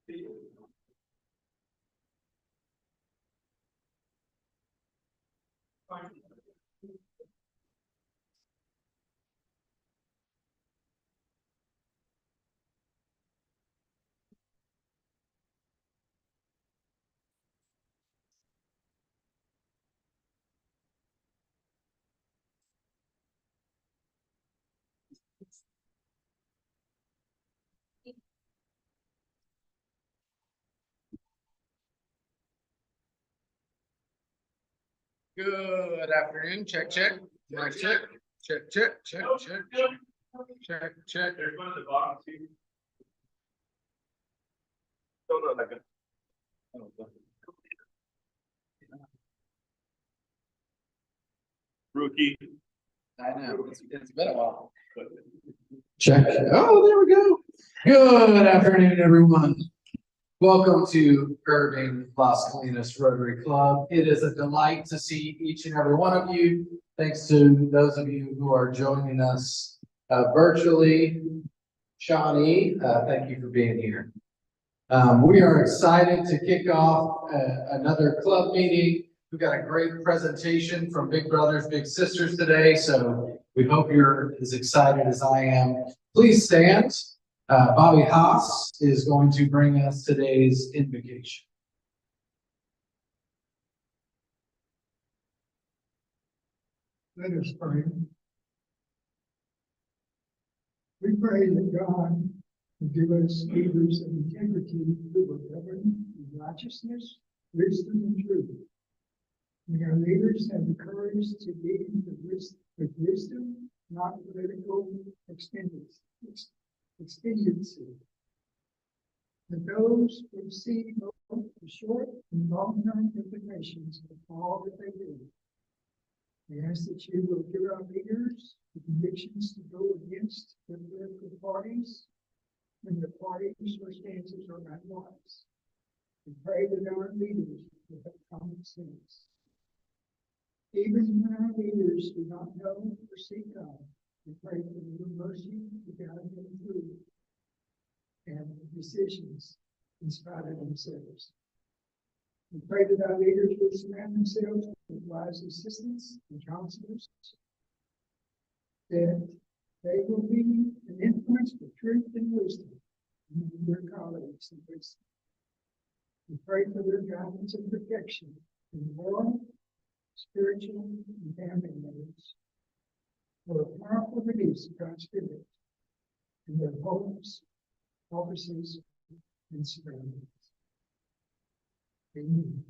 Good afternoon. Check, check. Mic check. Check, check, check, check, check. Check, check. There's one at the bottom too. Don't know that good. Rookie. I know, it's been a while. Check. Oh, there we go. Good afternoon, everyone. Welcome to Irving, Las Colinas Rotary Club. It is a delight to see each and every one of you. Thanks to those of you who are joining us virtually. Shawnee, thank you for being here. We are excited to kick off another club meeting. We've got a great presentation from Big Brothers Big Sisters today, so we hope you're as excited as I am. Please stand. Bobby Haas is going to bring us today's invocation. Let us pray. We pray that God will give us leaders of integrity who will govern in righteousness, wisdom, and truth. May our leaders have the courage to lead with wisdom, not political expediency. That those who see both the short and long-term implications of all that they do. We ask that you will give our leaders the convictions to go against the political parties when the parties or stances are not wise. We pray that our leaders will have common sense. Even when our leaders do not know or seek God, we pray for your mercy to guide them through and decisions in spite of themselves. We pray that our leaders will surround themselves with wise assistants and counselors, that they will be an influence for truth and wisdom among their colleagues and wisdom. We pray for their guidance and protection in moral, spiritual, and family matters, for a powerful release of God's Spirit in their homes, offices, and surroundings. Amen.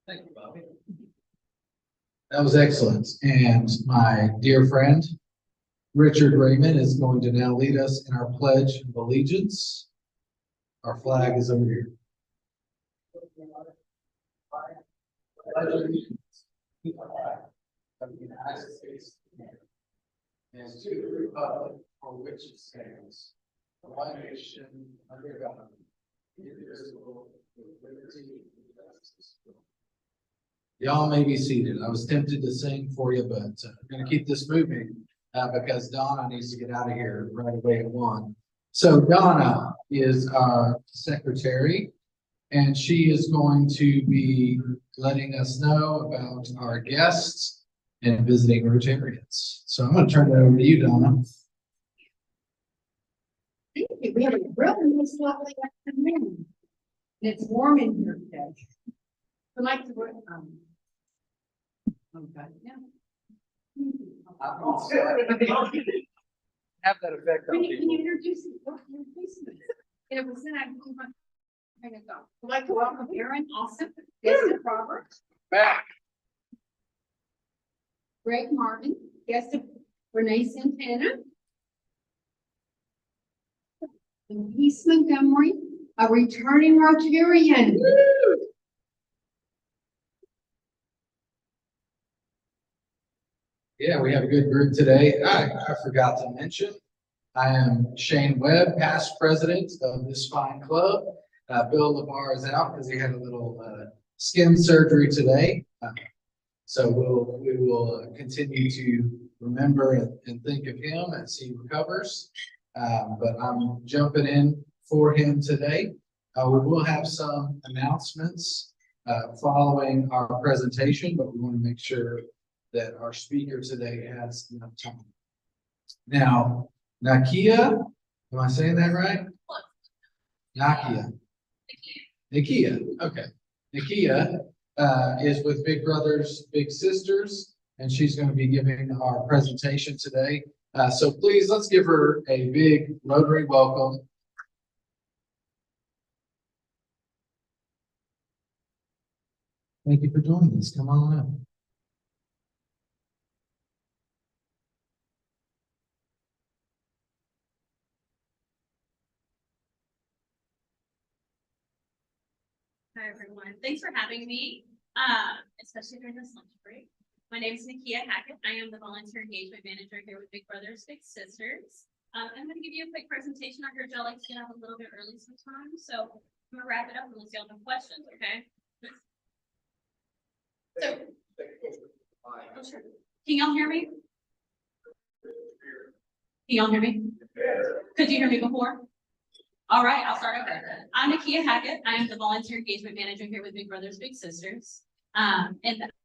Thank you, Bobby. That was excellent. And my dear friend, Richard Raymond, is going to now lead us in our Pledge of Allegiance. Our flag is over here. Pledge of Allegiance to the flag of the United States of America, and to the republic for which it stands, one nation under God, indivisible, with liberty and justice. Y'all may be seated. I was tempted to sing for you, but I'm going to keep this moving because Donna needs to get out of here right away at 1. So Donna is our secretary, and she is going to be letting us know about our guests and visiting Rotarians. So I'm going to turn it over to you, Donna. Thank you. We have a really nice, lovely afternoon. And it's warm in here today. I'd like to work okay, yeah. Have that effect on Can you people. introduce me? It was then I go. I'd like to welcome Aaron Austin, guest of Robert, Back. Greg Marvin, guest of Renee Santana, and Peace Montgomery, a returning Rotarian. Yeah, we have a good group today. I forgot to mention, I am Shane Webb, past president of this fine club. Bill LeVar is out because he had a little skin surgery today. So we will continue to remember and think of him as he recovers. but I'm jumping in for him today. We will have some announcements following our presentation, but we want to make sure that our speaker today has enough time. Now, Nakia, am I saying that right? Nakia. Nakia, okay. Nakia is with Big Brothers Big Sisters, and she's going to be giving our presentation today. So please, let's give her a big Rotary welcome. Thank you for joining us. Come on up. Hi, everyone. Thanks for having me, especially during this lunch break. My name is Nakia Hackett. I am the Volunteer Engagement Manager here with Big Brothers Big Sisters. I'm going to give you a quick presentation. I heard y'all like to get out a little bit early sometimes, so I'm going to wrap it up and let's y'all have questions, okay? So, oh, sure. Can y'all hear me? Can y'all hear me? Could you hear me before? All right, I'll start over. I'm Nakia Hackett. I am the Volunteer Engagement Manager here with Big Brothers Big Sisters. And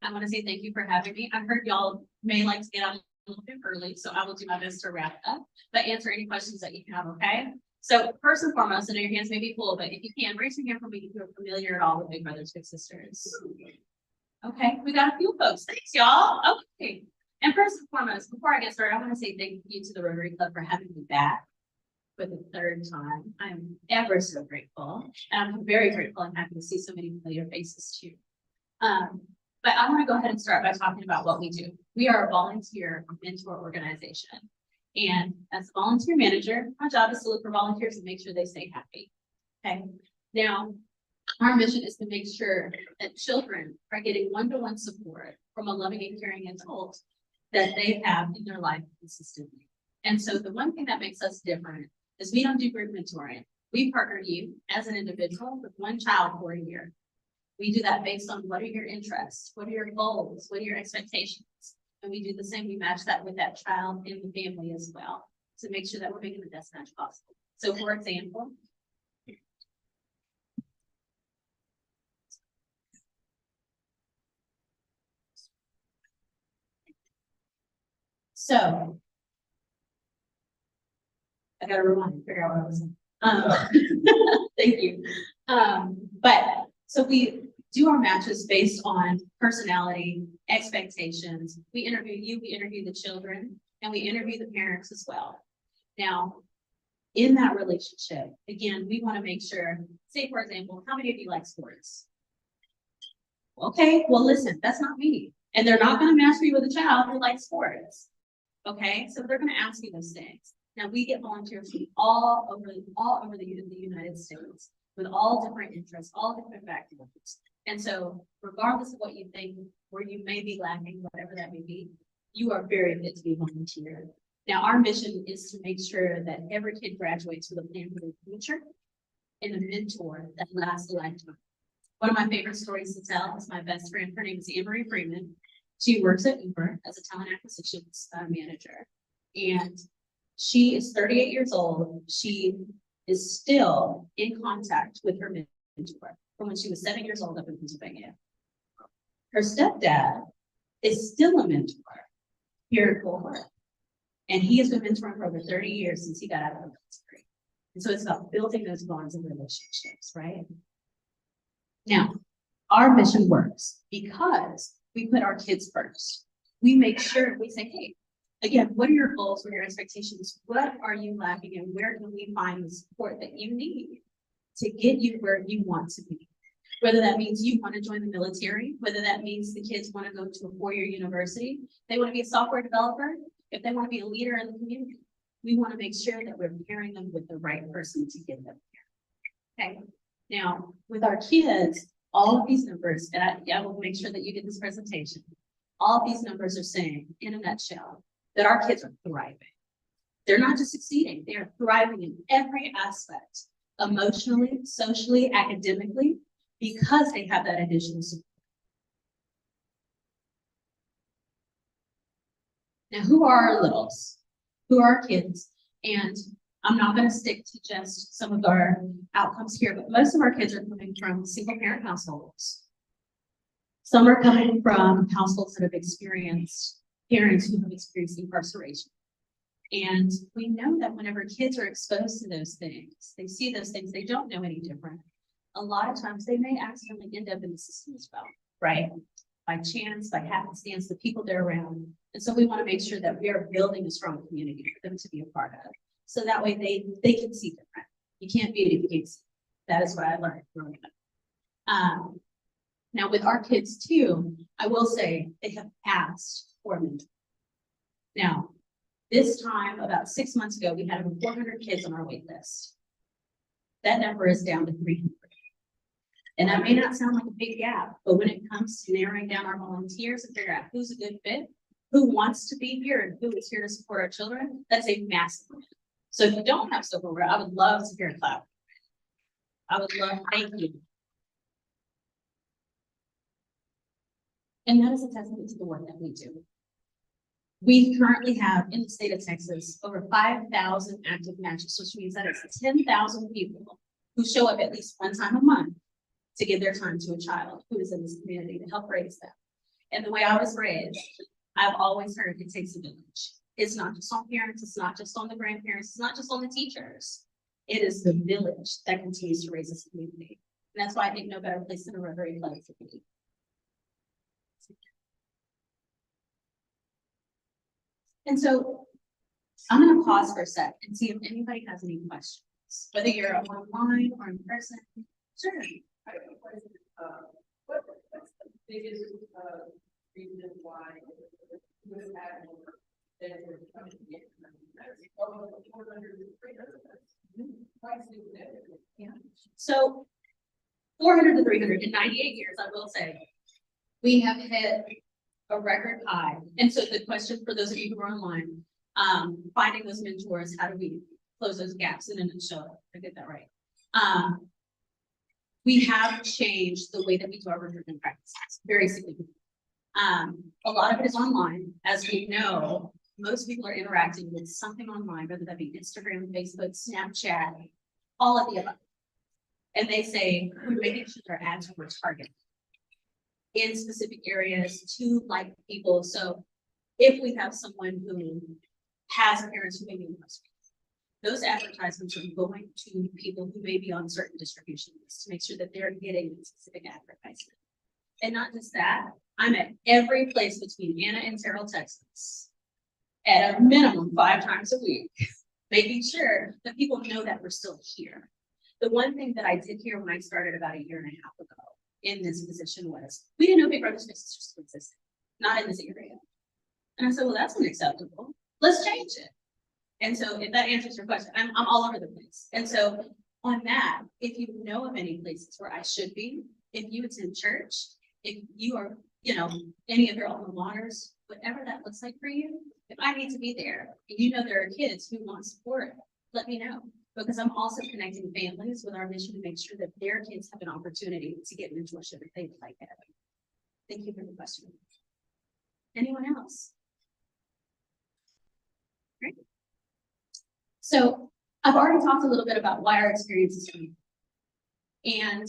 I want to say thank you for having me. I heard y'all may like to get out a little bit early, so I will do my best to wrap up, but answer any questions that you have, okay? So first and foremost, I know your hands may be full, but if you can, raise your hand for me if you're familiar at all with Big Brothers Big Sisters. Okay, we got a few folks. Thanks, y'all. Okay. And first and foremost, before I get started, I want to say thank you to the Rotary Club for having me back for the third time. I'm ever so grateful. And I'm very grateful and happy to see so many familiar faces too. But I want to go ahead and start by talking about what we do. We are a volunteer mentor organization. And as a volunteer manager, my job is to look for volunteers and make sure they stay happy. Okay. Now, our mission is to make sure that children are getting one-to-one support from a loving and caring adult that they have in their life consistently. And so the one thing that makes us different is we don't do group mentoring. We partner you as an individual with one child for a year. We do that based on what are your interests, what are your goals, what are your expectations, and we do the same. We match that with that child and the family as well to make sure that we're making the best match possible. So, for example, so I got to rewind, figure out what I was saying. Thank you. But so we do our matches based on personality, expectations. We interview you, we interview the children, and we interview the parents as well. Now, in that relationship, again, we want to make sure, say, for example, how many of you like sports? Okay, well, listen, that's not me. And they're not going to match me with a child who likes sports. Okay, so they're going to ask you those things. Now, we get volunteers from all over the United States with all different interests, all different backgrounds. And so regardless of what you think, where you may be lacking, whatever that may be, you are very fit to be volunteer. Now, our mission is to make sure that every kid graduates with a plan for their future and a mentor that lasts a lifetime. One of my favorite stories to tell is my best friend. Her name is Anne-Marie Freeman. She works at Uber as a talent acquisitions manager. And she is 38 years old. She is still in contact with her mentor from when she was 7 years old up in Pennsylvania. Her stepdad is still a mentor here at Fort Worth. And he has been mentoring for over 30 years since he got out of the military. And so it's about building those bonds and relationships, right? Now, our mission works because we put our kids first. We make sure, we say, hey, again, what are your goals, what are your expectations? What are you lacking and where can we find the support that you need to get you where you want to be? Whether that means you want to join the military, whether that means the kids want to go to a four-year university, they want to be a software developer, if they want to be a leader in the community, we want to make sure that we're pairing them with the right person to get them there. Okay. Now, with our kids, all of these numbers, and I will make sure that you get this presentation, all of these numbers are saying, in a nutshell, that our kids are thriving. They're not just succeeding, they are thriving in every aspect, emotionally, socially, academically, because they have that additional support. Now, who are our littles? Who are our kids? And I'm not gonna stick to just some of our outcomes here, but most of our kids are coming from single parent households. Some are coming from households that have experienced parents who have experienced incarceration. And we know that whenever kids are exposed to those things, they see those things, they don't know any different. A lot of times they may accidentally end up in the system as well, right? By chance, by happenstance, the people they're around. And so we want to make sure that we are building a strong community for them to be a part of. So that way they can see different. You can't be it if you can't see. That is what I learned growing up. Now with our kids too, I will say they have passed for me. Now, this time, about 6 months ago, we had over 400 kids on our wait list. That number is down to 300. And that may not sound like a big gap, but when it comes to narrowing down our volunteers and figure out who's a good fit, who wants to be here and who is here to support our children, that's a massive win. So if you don't have silverware, I would love to hear a clap. I would love, thank you. And that is a testament to the work that we do. We currently have in the state of Texas over 5,000 active matches, which means that it's 10,000 people who show up at least one time a month to give their time to a child who is in this community to help raise them. And the way I was raised, I've always heard it takes a village. It's not just on parents, it's not just on the grandparents, it's not just on the teachers. It is the village that continues to raise this community. And that's why I think no better place than a Rotary Club to be. And so I'm going to pause for a sec and see if anybody has any questions, whether you're online or in person. Sure. What's the biggest reason why you would have more than we're coming to get? Yeah. So 400 to 300 in 98 years, I will say, we have hit a record high. And so the question for those of you who are online, finding those mentors, how do we close those gaps in a nutshell? I get that right. We have changed the way that we do our recruitment practices very significantly. A lot of it is online. As we know, most people are interacting with something online, whether that be Instagram, Facebook, Snapchat, all of the above. And they say, we're making sure our ads were targeted in specific areas to like people. So if we have someone who has parents who may be incarcerated, those advertisements are going to people who may be on certain distribution lists to make sure that they're getting specific advertisement. And not just that, I'm at every place between Anna and Terrell, Texas, at a minimum 5 times a week, making sure that people know that we're still here. The one thing that I did hear when I started about 1.5 years ago in this position was, we didn't know Big Brother Spaces just existed, not in this area. And I said, well, that's unacceptable. Let's change it. And so if that answers your question, I'm all over the place. And so on that, if you know of any places where I should be, if you attend church, if you are, any of your alma maters, whatever that looks like for you, if I need to be there, and there are kids who want support, let me know. Because I'm also connecting families with our mission to make sure that their kids have an opportunity to get mentorship if they would like it. Thank you for the question. Anyone else? Great. So I've already talked a little bit about why our experience is unique. And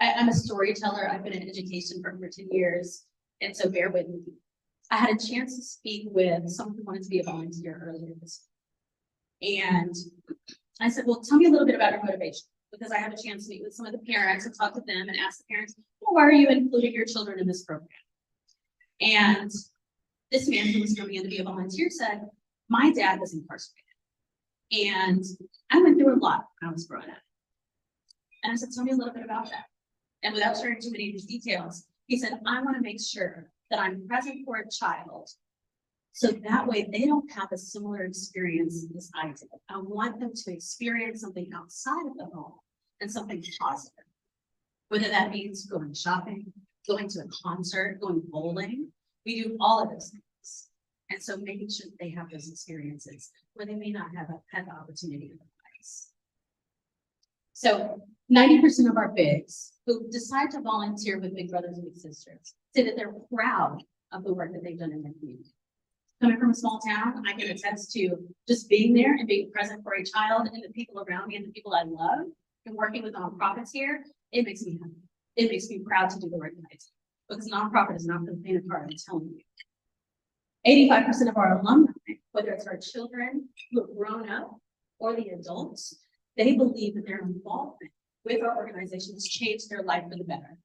I'm a storyteller. I've been in education for over 10 years. And so bear with me. I had a chance to speak with someone who wanted to be a volunteer earlier this week. And I said, well, tell me a little bit about your motivation, because I have a chance to meet with some of the parents and talk to them and ask the parents, well, why are you including your children in this program? And this man who was coming in to be a volunteer said, my dad was incarcerated. And I went through a lot when I was growing up. And I said, tell me a little bit about that. And without sharing too many of these details, he said, I want to make sure that I'm present for a child, so that way they don't have a similar experience as I did. I want them to experience something outside of the home and something positive. Whether that means going shopping, going to a concert, going bowling, we do all of those things. And so making sure that they have those experiences where they may not have had the opportunity otherwise. So 90% of our bigs who decide to volunteer with Big Brothers and Big Sisters say that they're proud of the work that they've done in their community. Coming from a small town, I can attest to just being there and being present for a child and the people around me and the people I love and working with nonprofits here. It makes me happy. It makes me proud to do the work that I do. Because nonprofit is not for the faint of heart, I'm telling you. 85% of our alumni, whether it's our children who have grown up or the adults, they believe that their involvement with our organization has changed their life for the better.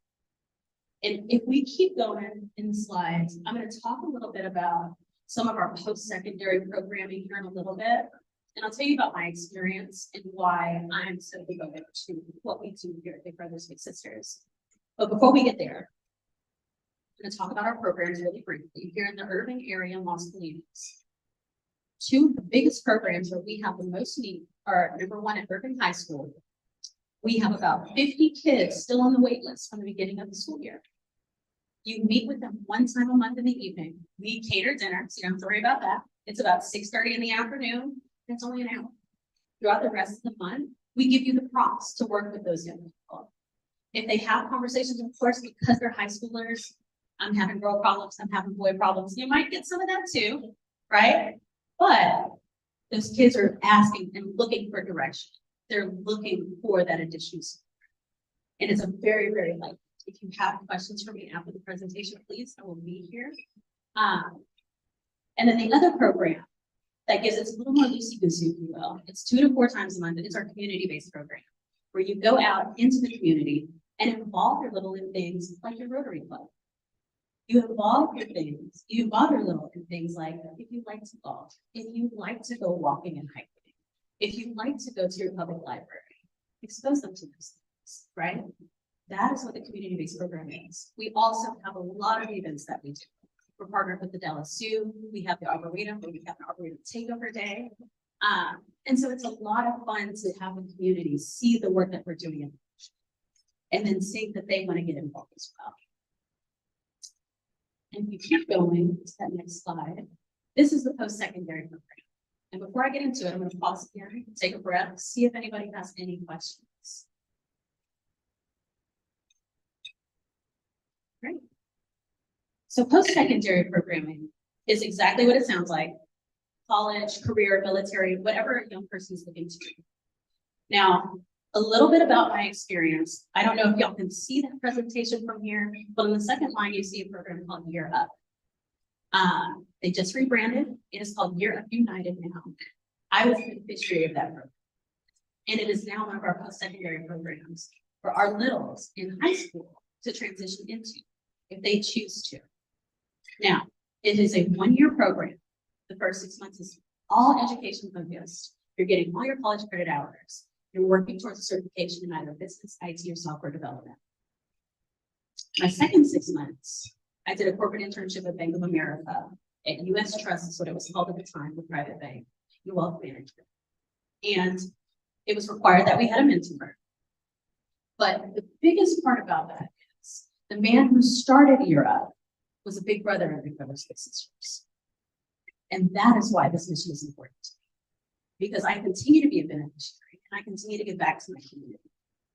And if we keep going in the slides, I'm going to talk a little bit about some of our post-secondary programming here in a little bit. And I'll tell you about my experience and why I'm so devoted to what we do here at Big Brothers Big Sisters. But before we get there, I'm going to talk about our programs really briefly here in the Irving area in Las Colinas. Two of the biggest programs where we have the most need are number one at Irving High School. We have about 50 kids still on the wait list from the beginning of the school year. You meet with them one time a month in the evening. We cater dinner, so you don't have to worry about that. It's about 6:30 in the afternoon, and it's only an hour. Throughout the rest of the month, we give you the prompts to work with those young people. If they have conversations, of course, because they're high schoolers, I'm having girl problems, I'm having boy problems. You might get some of that too, right? But those kids are asking and looking for direction. They're looking for that additional support. And it's a very, very light. If you have questions for me after the presentation, please, I will be here. And then the other program that gives us a little more loosey-goosey, if you will, it's 2 to 4 times a month, and it's our community-based program, where you go out into the community and involve your little in things like your Rotary Club. You involve your little in things like if you like to golf, if you like to go walking and hiking, if you like to go to your public library, expose them to those things, right? That is what the community-based program is. We also have a lot of events that we do. We're partnered with the Dallas Zoo. We have the Arboretum, where we have an Arboretum Takeover Day. And so it's a lot of fun to have the community see the work that we're doing and then see that they want to get involved as well. And if you keep going to that next slide, this is the post-secondary program. And before I get into it, I'm going to pause here, take a breath, see if anybody has any questions. Great. So post-secondary programming is exactly what it sounds like. College, career, military, whatever a young person is looking to do. Now, a little bit about my experience. I don't know if y'all can see that presentation from here, but on the second line, you see a program called Year Up. They just rebranded. It is called Year Up United now. I was the beneficiary of that program. And it is now one of our post-secondary programs for our littles in high school to transition into, if they choose to. Now, it is a 1-year program. The first 6 months is all education focused. You're getting all your college credit hours. You're working towards a certification in either business, IT, or software development. My second 6 months, I did a corporate internship at Bank of America at US Trust, is what it was called at the time, the private bank, the wealth management. And it was required that we had a mentor. But the biggest part about that is the man who started Year Up was a big brother in Big Brothers Big Sisters. And that is why this mission is important. Because I continue to be a beneficiary and I continue to give back to my community.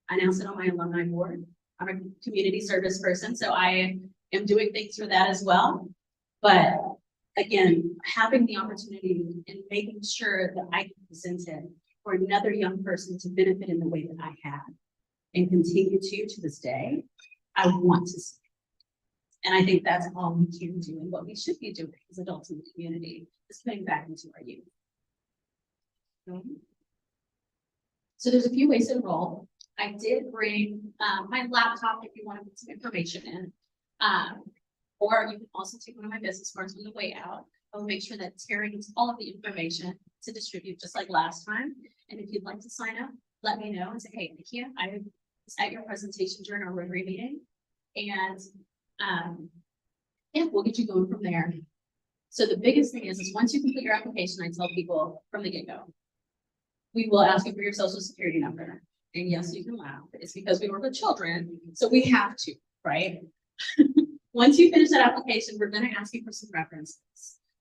I now sit on my alumni board. I'm a community service person, so I am doing things for that as well. But again, having the opportunity and making sure that I can present it for another young person to benefit in the way that I have and continue to this day, I want to see. And I think that's all we can do and what we should be doing as adults in the community is putting back into our youth. So there's a few ways to enroll. I did bring my laptop if you want to put some information in. Or you can also take one of my business cards on the way out. I will make sure that Terry gets all of the information to distribute just like last time. And if you'd like to sign up, let me know and say, hey, Nakia, I was at your presentation during our Rotary meeting. And yeah, we'll get you going from there. So the biggest thing is once you complete your application, I tell people from the get-go, we will ask you for your social security number. And yes, you can laugh. It's because we work with children, so we have to, right? Once you finish that application, we're going to ask you for some references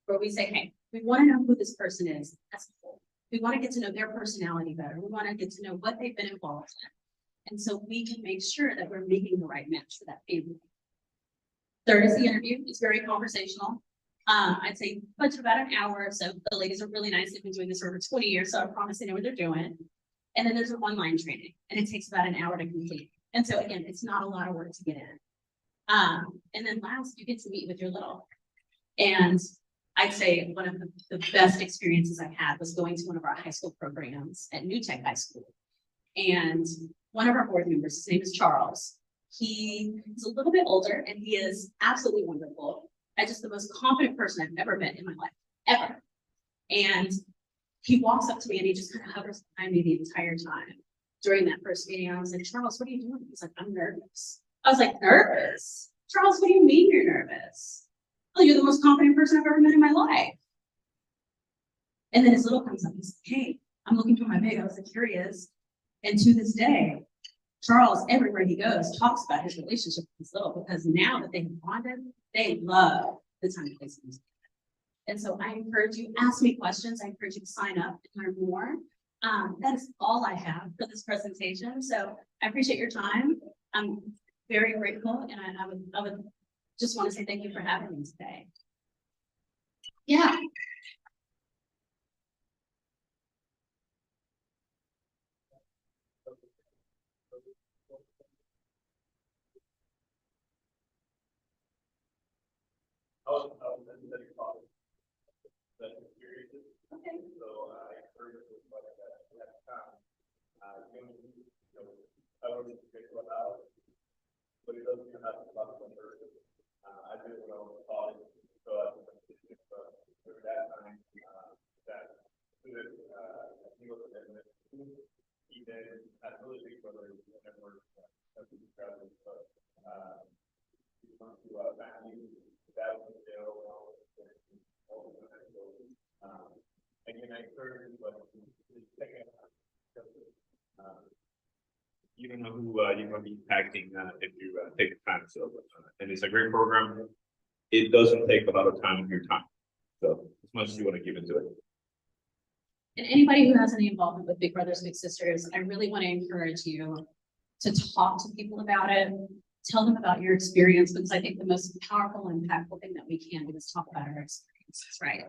where we say, hey, we want to know who this person is as a whole. We want to get to know their personality better. We want to get to know what they've been involved in. And so we can make sure that we're making the right match for that family. Third is the interview. It's very conversational. I'd say budget about an hour. So the ladies are really nice. They've been doing this for over 20 years. So I promise they know what they're doing. And then there's an online training and it takes about an hour to complete. And so again, it's not a lot of work to get in. And then last, you get to meet with your little. And I'd say one of the best experiences I've had was going to one of our high school programs at New Tech High School. And one of our board members, his name is Charles. He is a little bit older and he is absolutely wonderful. Just the most confident person I've ever met in my life, ever. And he walks up to me and he just kind of hovers behind me the entire time. During that first meeting, I was like, Charles, what are you doing? He's like, I'm nervous. I was like, nervous? Charles, what do you mean you're nervous? Oh, you're the most confident person I've ever met in my life. And then his little comes up and says, hey, I'm looking for my bag. I was like, here he is. And to this day, Charles, everywhere he goes, talks about his relationship with his little, because now that they've bonded, they love the time and place together. And so I encourage you, ask me questions. I encourage you to sign up and learn more. That is all I have for this presentation. So I appreciate your time. I'm very grateful, and I would just want to say thank you for having me today. Yeah. Okay. So I encourage you to like that next time. I would get to a house, but it doesn't have to about the person. I did it when I was in college, so for that time, that student, he was an he then had really big brothers and network traveling, but he went to family, that was jail, all the time. Again, I encourage you, but second, you don't know who you're going to be impacting if you take the time. So, and it's a great program. It doesn't take a lot of time of your time. So, as much as you want to give into it. And anybody who has any involvement with Big Brothers Big Sisters, I really want to encourage you to talk to people about it. Tell them about your experience, because I think the most powerful and impactful thing that we can do is talk about our experiences, right?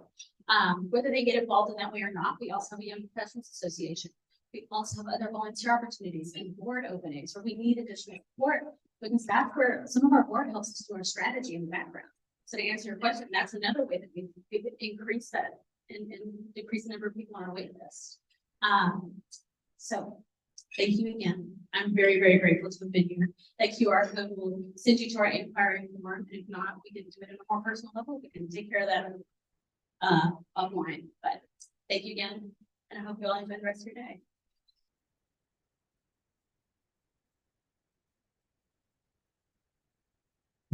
Whether they get involved in that way or not, we also have a Young Professionals Association. We also have other volunteer opportunities and board openings where we need additional support, because that's where some of our board helps us do our strategy in the background. So to answer your question, that's another way that we could increase that and decrease the number of people on our wait list. So thank you again. I'm very, very grateful to have been here. That QR code will send you to our inquiry form. If not, we can do it at a more personal level. We can take care of that offline. But thank you again, and I hope you all enjoy the rest of your day.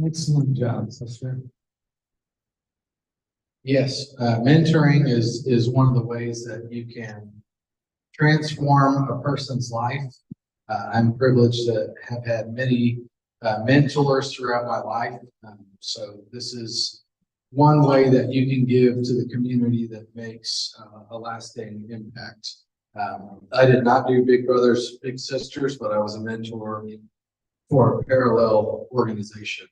Excellent job, sister. Yes, mentoring is one of the ways that you can transform a person's life. I'm privileged to have had many mentors throughout my life. So this is one way that you can give to the community that makes a lasting impact. I did not do Big Brothers Big Sisters, but I was a mentor for a parallel organization.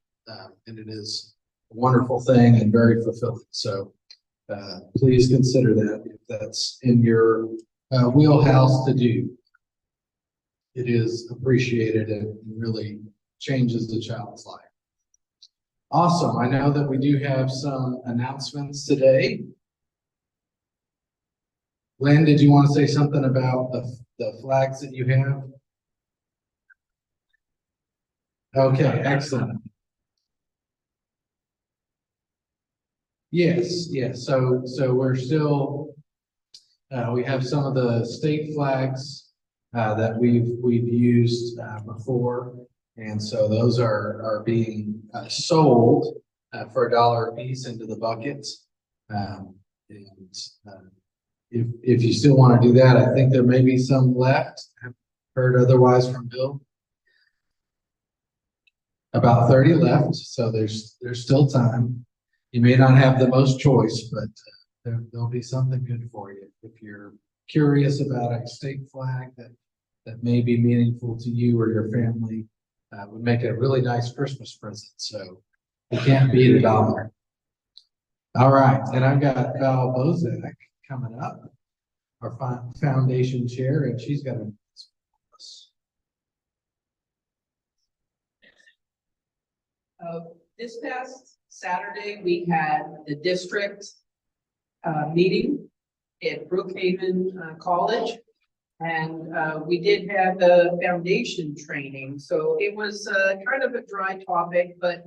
And it is a wonderful thing and very fulfilling. So please consider that if that's in your wheelhouse to do. It is appreciated and really changes the child's life. Awesome. I know that we do have some announcements today. Lynn, did you want to say something about the flags that you have? Okay, excellent. Yes. So we're still, we have some of the state flags that we've used before, and so those are being sold for $1 a piece into the buckets. If you still want to do that, I think there may be some left. I've heard otherwise from Bill. About 30 left, so there's still time. You may not have the most choice, but there'll be something good for you. If you're curious about a state flag that may be meaningful to you or your family, would make it a really nice Christmas present. So you can't beat $1. All right, and I've got Val Bozak coming up, our foundation chair, and she's got a. This past Saturday, we had the district meeting at Brookhaven College. And we did have the foundation training, so it was kind of a dry topic, but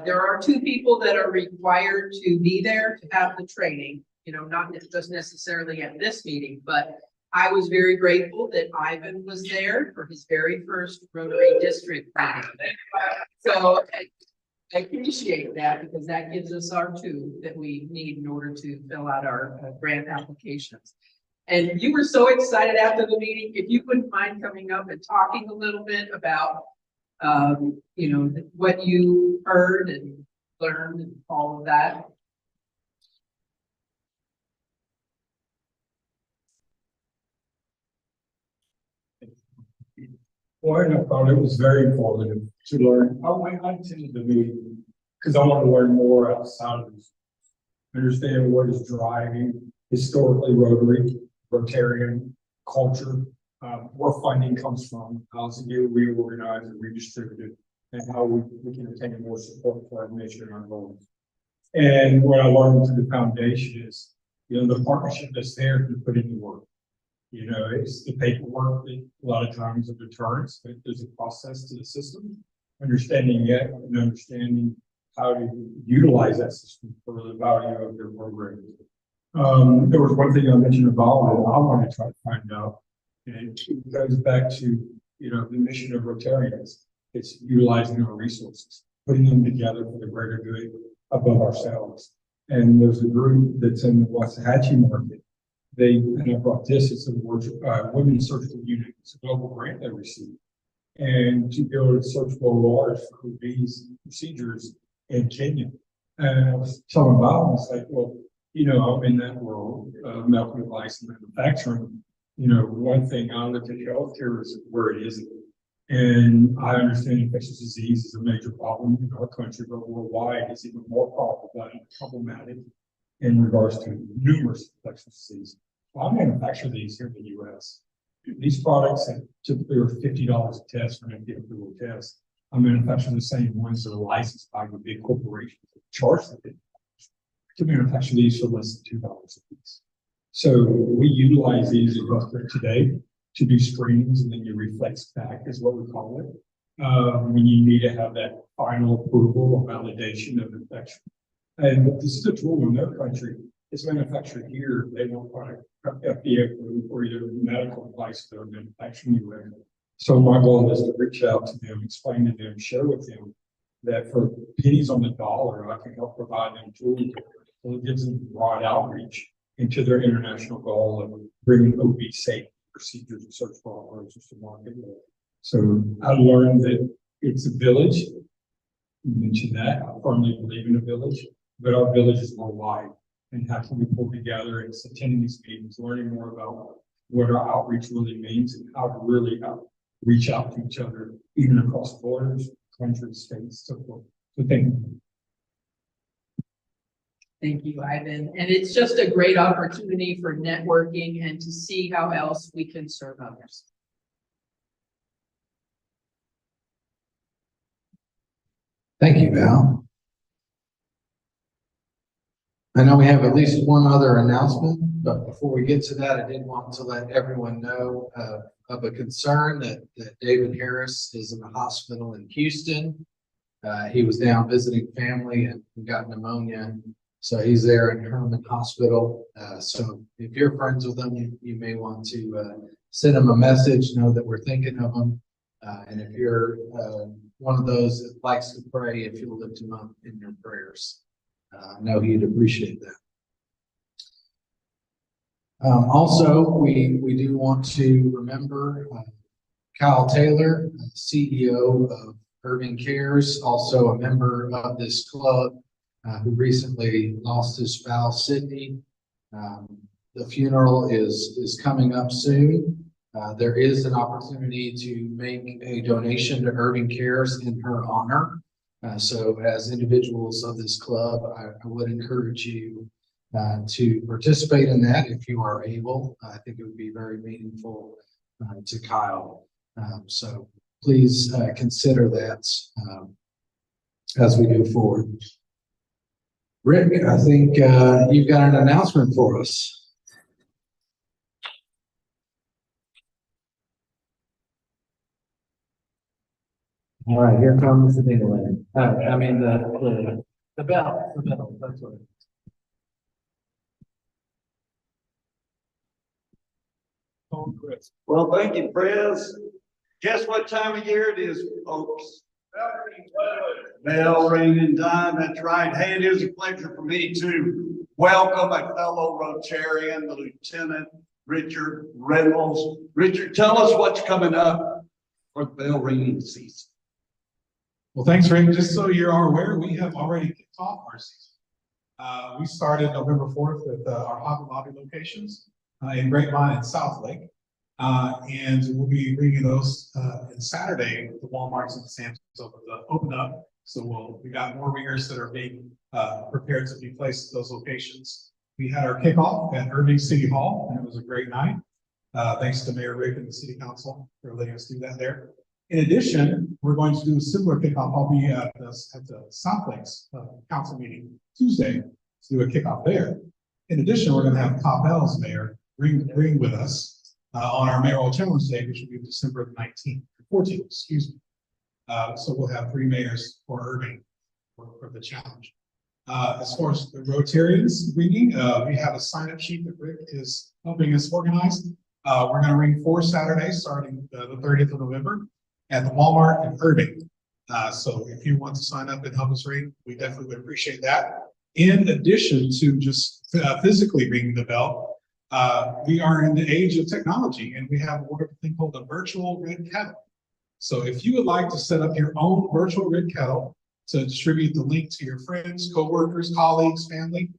there are two people that are required to be there to have the training. You know, not just necessarily at this meeting, but I was very grateful that Ivan was there for his very first Rotary District meeting. So I appreciate that because that gives us our two that we need in order to fill out our grant applications. And you were so excited after the meeting, if you wouldn't mind coming up and talking a little bit about, you know, what you heard and learned and all of that. Well, I thought it was very informative to learn. I attended the meeting because I want to learn more outside of this. Understand what is driving historically Rotarian culture, where funding comes from, how's it get reorganized and redistributed, and how we can obtain more support for our mission and our goals. And what I learned through the foundation is, you know, the partnership that's there to put in the work. You know, it's the paperwork that a lot of times are deterrents, but there's a process to the system. Understanding it and understanding how to utilize that system for the value of their program. There was one thing I mentioned about that I want to try to find out, and it goes back to, you know, the mission of Rotarians. It's utilizing our resources, putting them together for the greater good above ourselves. And there's a group that's in the Waxahachie market. And I brought this, it's a Women's Surgical Unit. It's a global grant they received. And to be able to search for waters for these procedures in Kenya. And I was telling Bob, I was like, well, you know, I'm in that world of medical device and manufacturing. You know, one thing I look at healthcare is where it is. And I understand infectious disease is a major problem in our country, but worldwide it's even more problematic in regards to numerous infectious diseases. Well, I manufacture these here in the U.S. These products that typically are $50 a test for an FDA approval test. I manufacture the same ones that are licensed by the big corporations that charge them to manufacture these for less than $2 a piece. So we utilize these in healthcare today to do screenings, and then you reflex back is what we call it. When you need to have that final approval or validation of infection. And this is a tool in their country. It's manufactured here. They don't product FDA approved or either medical device that are manufactured anywhere. So my goal is to reach out to them, explain to them, share with them that for pennies on the dollar, I can help provide them tools. So it gives them broad outreach into their international goal of bringing OB safe procedures and search for alternatives to market. So I learned that it's a village. You mentioned that. I firmly believe in a village, but our village is worldwide. And how can we pull together and attending these meetings, learning more about what our outreach really means and how to really reach out to each other, even across borders, countries, states, so forth. So thank you. Thank you, Ivan. And it's just a great opportunity for networking and to see how else we can serve others. Thank you, Val. I know we have at least one other announcement, but before we get to that, I did want to let everyone know of a concern that David Harris is in the hospital in Houston. He was down visiting family and got pneumonia. So he's there in Herman Hospital. So if you're friends with him, you may want to send him a message, know that we're thinking of him. And if you're one of those that likes to pray, if you'll lift him up in your prayers, I know he'd appreciate that. Also, we do want to remember Kyle Taylor, CEO of Irving Cares, also a member of this club, who recently lost his spouse, Sydney. The funeral is coming up soon. There is an opportunity to make a donation to Irving Cares in her honor. So as individuals of this club, I would encourage you to participate in that if you are able. I think it would be very meaningful to Kyle. So please consider that as we go forward. Rick, I think you've got an announcement for us. All right, here comes the ding-a-ling. I mean, the bell, that's what it is. Well, thank you, Prez. Guess what time of year it is, folks? Bell ringing time, that's right. Hey, it is a pleasure for me to welcome a fellow Rotarian, the Lieutenant Richard Reynolds. Richard, tell us what's coming up for the bell ringing season. Well, thanks, Rick. Just so you are aware, we have already kicked off our season. We started November 4th with our Hobby Lobby locations in Grapevine and South Lake. And we'll be bringing those on Saturday. The Walmarts and the Sam's open up. So we got more ringers that are being prepared to be placed at those locations. We had our kickoff at Irving City Hall, and it was a great night. Thanks to Mayor Rick and the City Council for letting us do that there. In addition, we're going to do a similar kickoff. I'll be at the South Lakes Council meeting Tuesday to do a kickoff there. In addition, we're going to have Coppell's mayor ring with us on our mayoral challenge day, which will be December the 14th, excuse me. So we'll have 3 mayors for Irving for the challenge. As far as the Rotarians ringing, we have a sign-up sheet that Rick is helping us organize. We're going to ring 4 Saturdays starting the 30th of November at the Walmart in Irving. So if you want to sign up and help us ring, we definitely would appreciate that. In addition to just physically ringing the bell, we are in the age of technology, and we have a wonderful thing called a virtual red kettle. So if you would like to set up your own virtual red kettle to distribute the link to your friends, coworkers, colleagues, family,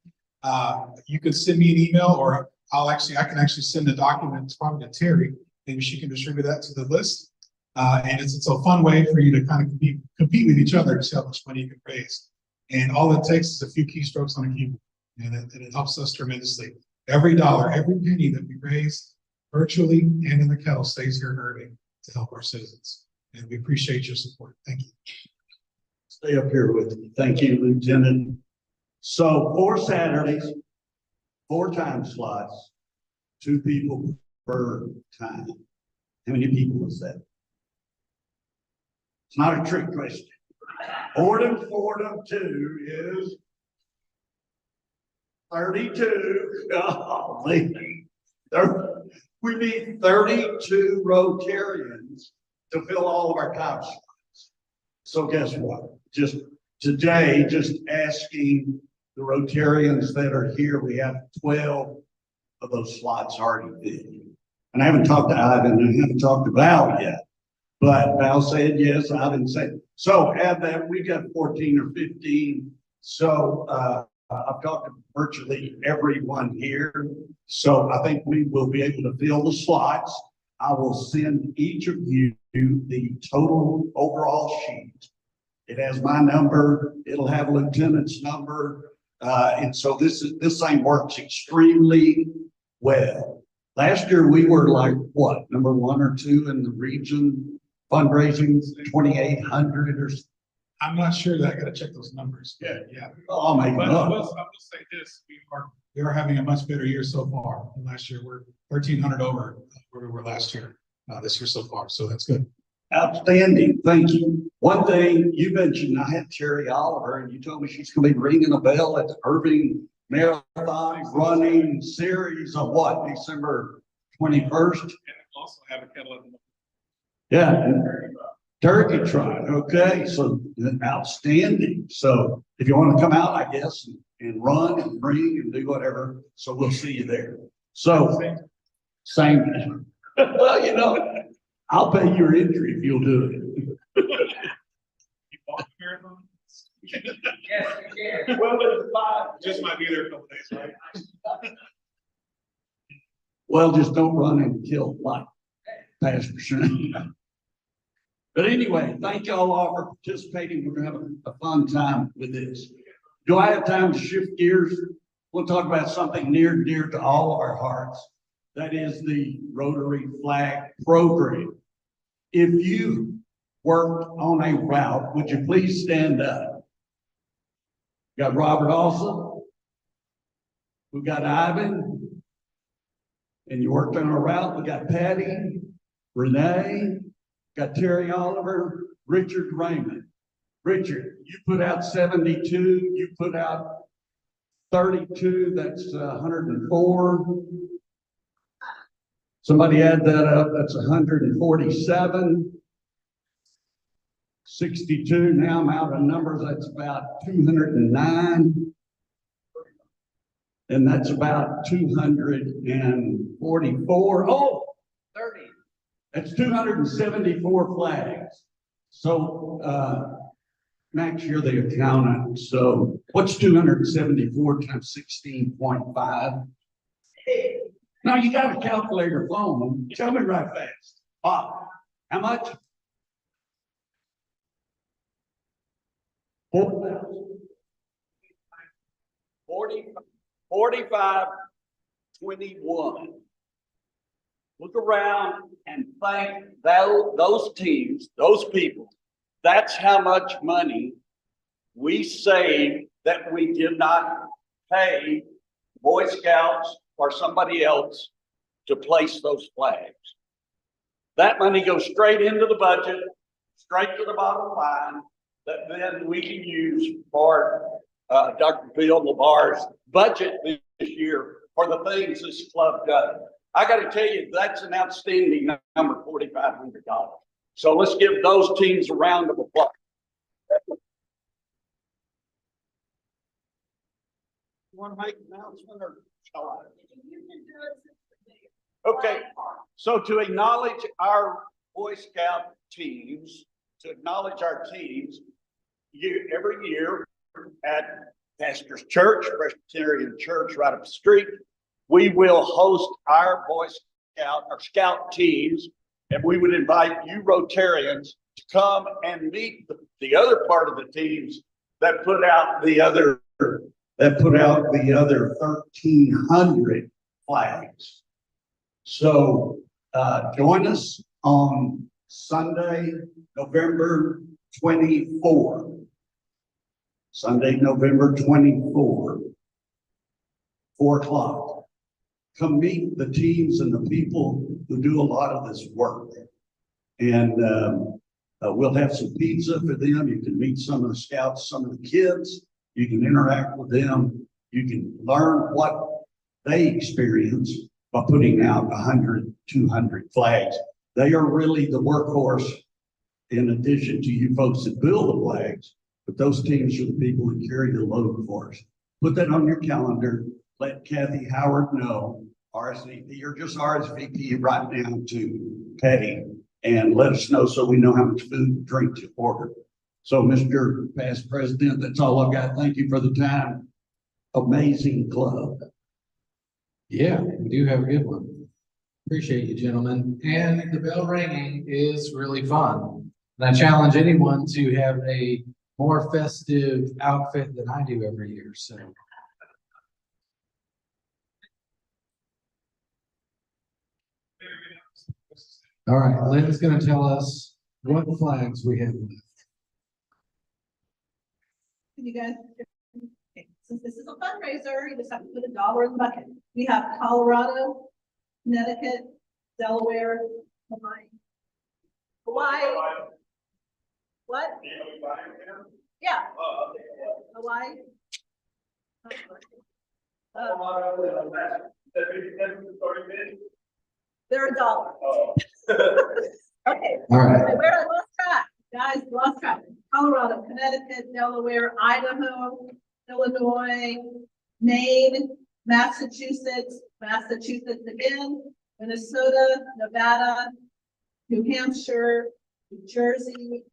you could send me an email, or I can actually send a document probably to Terry. Maybe she can distribute that to the list. And it's a fun way for you to kind of compete with each other to see how much money you can raise. And all it takes is a few keystrokes on a keyboard, and it helps us tremendously. Every dollar, every penny that we raise virtually and in the kettle stays here in Irving to help our citizens. And we appreciate your support. Thank you. Stay up here with me. Thank you, Lieutenant. So 4 Saturdays, 4 time slots, 2 people per time. How many people is that? It's not a trick question. 4 to 2 is 32. Oh, we need 32 Rotarians to fill all of our time slots. So guess what? Just today, just asking the Rotarians that are here, we have 12 of those slots already filled. And I haven't talked to Ivan, and I haven't talked to Val yet. But Val said yes, Ivan said. So add that, we got 14 or 15. So I've talked to virtually everyone here. So I think we will be able to fill the slots. I will send each of you the total overall sheet. It has my number. It'll have Lieutenant's number. And so this thing works extremely well. Last year we were like what, number 1 or 2 in the region fundraising, 2,800 or something. I'm not sure that I got to check those numbers. Yeah. Oh my But God. I will say this: we are having a much better year so far than last year. We're 1,300 over where we were last year. This year so far, so that's good. Outstanding, thank you. One thing you mentioned, I had Terry Oliver, and you told me she's going to be ringing a bell at the Irving Marathon running series of what, December 21st? And we'll also have a kettle at the Yeah, turkey trot. Okay, so outstanding. So if you want to come out, I guess, and run and ring and do whatever, so we'll see you there. So same. Well, you know, I'll pay your entry if you'll do it. You walk the marathon? Yes, you can. Well, there's 5. Just might be there a couple days, right? Well, just don't run and kill like Pastor Shane. But anyway, thank y'all all for participating. We're gonna have a fun time with this. Do I have time to shift gears? We'll talk about something near and dear to all of our hearts. That is the Rotary Flag Program. If you worked on a route, would you please stand up? Got Robert also. We got Ivan. And you worked on a route. We got Patty, Renee, got Terry Oliver, Richard Raymond. Richard, you put out 72, you put out 32, that's 104. Somebody add that up, that's 147. 62, now I'm out of numbers, that's about 209. And that's about 244. Oh, 30. That's 274 flags. So, Max, you're the accountant. So what's 274 times 16.5? Now you got a calculator phone. Tell me right fast. Bob, how much? 4,000. 4521. Look around and thank those teams, those people. That's how much money we saved that we did not pay Boy Scouts or somebody else to place those flags. That money goes straight into the budget, straight to the bottom line, that then we can use for Dr. Bill LaBar's budget this year for the things this club does. I got to tell you, that's an outstanding number, $4,500. So let's give those teams a round of applause. You want to make an announcement or shall I? Okay, so to acknowledge our Boy Scout teams, every year at Pastor's Church, Presbyterian Church right up the street, we will host our Boy Scout or Scout teams, and we would invite you Rotarians to come and meet the other part of the teams that put out the other 1,300 flags. So join us on Sunday, November 24. Sunday, November 24, 4 o'clock. Come meet the teams and the people who do a lot of this work. And we'll have some pizza for them. You can meet some of the scouts, some of the kids. You can interact with them. You can learn what they experience by putting out 100, 200 flags. They are really the workhorse in addition to you folks that build the flags, but those teams are the people that carry the load for us. Put that on your calendar. Let Kathy Howard know, RSVP, or just RSVP right now to Patty and let us know so we know how much food and drink to order. So, Mr. Past President, that's all I've got. Thank you for the time. Amazing club. Yeah, we do have a good one. Appreciate you, gentlemen. And the bell ringing is really fun. And I challenge anyone to have a more festive outfit than I do every year. So. All right, Lynn's going to tell us what flags we have left. You guys, okay, since this is a fundraiser, you just have to put $1 in the bucket. We have Colorado, Connecticut, Delaware, Hawaii. What? Yeah. Hawaii. They're $1. Okay. All right. Where I lost track, guys, lost track. Colorado, Connecticut, Delaware, Idaho, Illinois, Maine, Massachusetts again, Minnesota, Nevada, New Hampshire, New Jersey,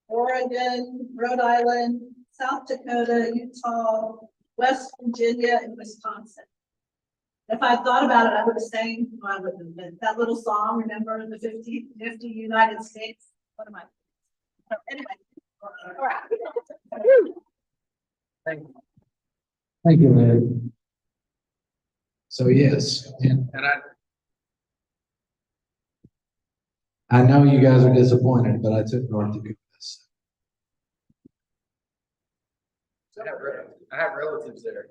Oregon, Rhode Island, South Dakota, Utah, West Virginia, and Wisconsin. If I thought about it, I would have sang that little song, remember the 50 United States? One of my Anyway. Thank you, Lynn. So yes, and I know you guys are disappointed, but I took North to do this. I have relatives there.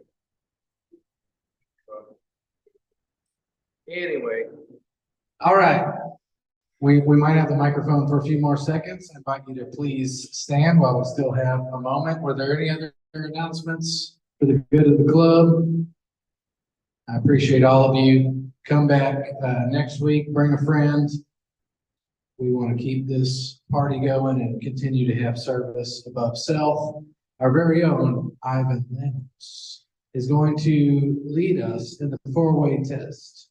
Anyway. All right. We might have the microphone for a few more seconds. I invite you to please stand while we still have a moment. Were there any other announcements for the good of the club? I appreciate all of you. Come back next week, bring a friend. We want to keep this party going and continue to have service above self. Our very own Ivan Lennox is going to lead us in the four-way test.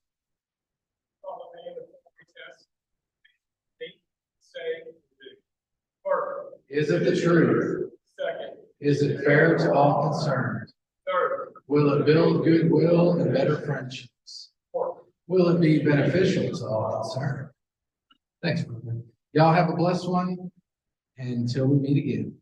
Is it the truth? Second. Is it fair to all concerned? Third. Will it build goodwill and better friendships? Will it be beneficial to all concerned? Thanks, brother. Y'all have a blessed one. Until we meet again.